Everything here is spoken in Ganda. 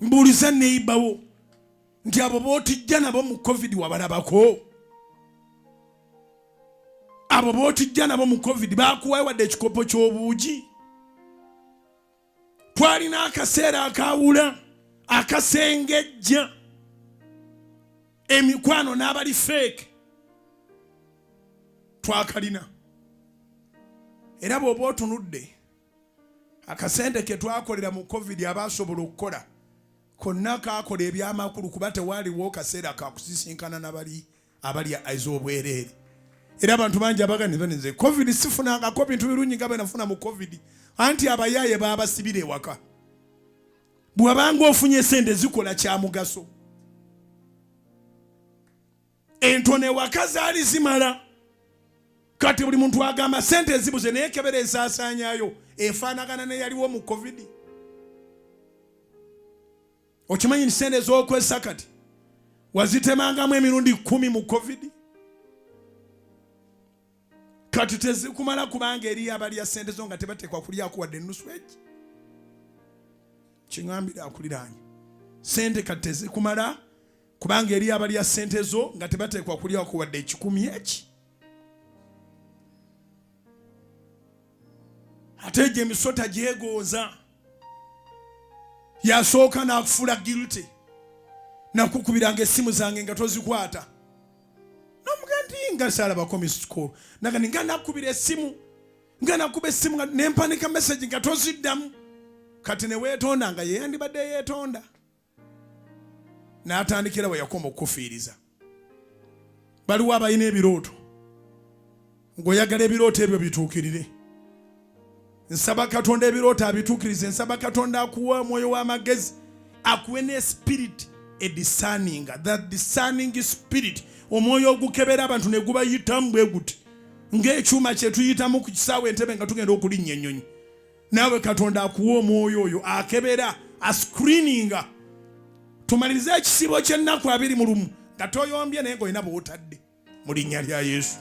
mbuliza neighbor nti abo gwotijja nabo mu covid wabalabako? Abo gwotijja nabo mu covid bakuwayo wadde ekikopo ky'obuugi? Twalina akaseera akawula akasengejja emikwano n'abali fake twakalina. Era bw'oba otunudde akasente ke twakolera mu covid abasobola okukola konna kaakola ebyamakulu kuba tewaaliwo kaseera kakusisinkana n'abali ez'obwereere. Era abantu bangi abaganiza nze covid sifunangako bintu birungi nga benafuna mu covid anti abayaaye baabasibira ewaka. Bw'abanga ofunye sente zikola kya mugaso. Entone ewaka zaali zimala. Kati buli muntu agamba sente zibuze naye kebera ensaasaanyayo efaanagana ne yaliwo mu covid. Okimanyi sente z'okwesa kati wazitemangamu emirundi 10 mu covid. Kati tezikumala kubanga eri abalya sente zo nga tebateekwa kulyako wadde ennusu egi. Kiŋŋambira akuliraanye. Sente kati tezikumala kubanga eri abalya sente zo nga tebateekwa kulyako wadde ekikumi eki. Ate gye emisota gyegooza yasooka n'akufuula guilty nakukubiranga essimu zange nga tozikwata. Nomugandi nga saalabako miss call nagandi nga nakubira essimu nga nakuba essimu nga nempanika message nga toziddamu. Kati ne weetonda nga ye yandibadde yeetonda. N'atandikira we yakoma okukufiiriza. Baliwo abalina ebirooto ng'oyagala ebirooto ebyo bituukirire. Nsaba Katonda ebirooto abituukirize. Nsaba Katonda akuwa omwoyo w'amagezi akuwe ne spirit discerning, that discerning spirit, omwoyo ogukebera abantu ne gubayitamu bwe guti ng'ekyuma kye tuyitamu ku kisaawe entebe nga tugenda okulinnya ennyonyi. Naawe Katonda akuwa omwoyo oyo akebera ascreeninga. Tumalirize ekisibo ky'ennaku 21 nga toyombye naye ng'olina bw'otadde mu linnya lya Yesu.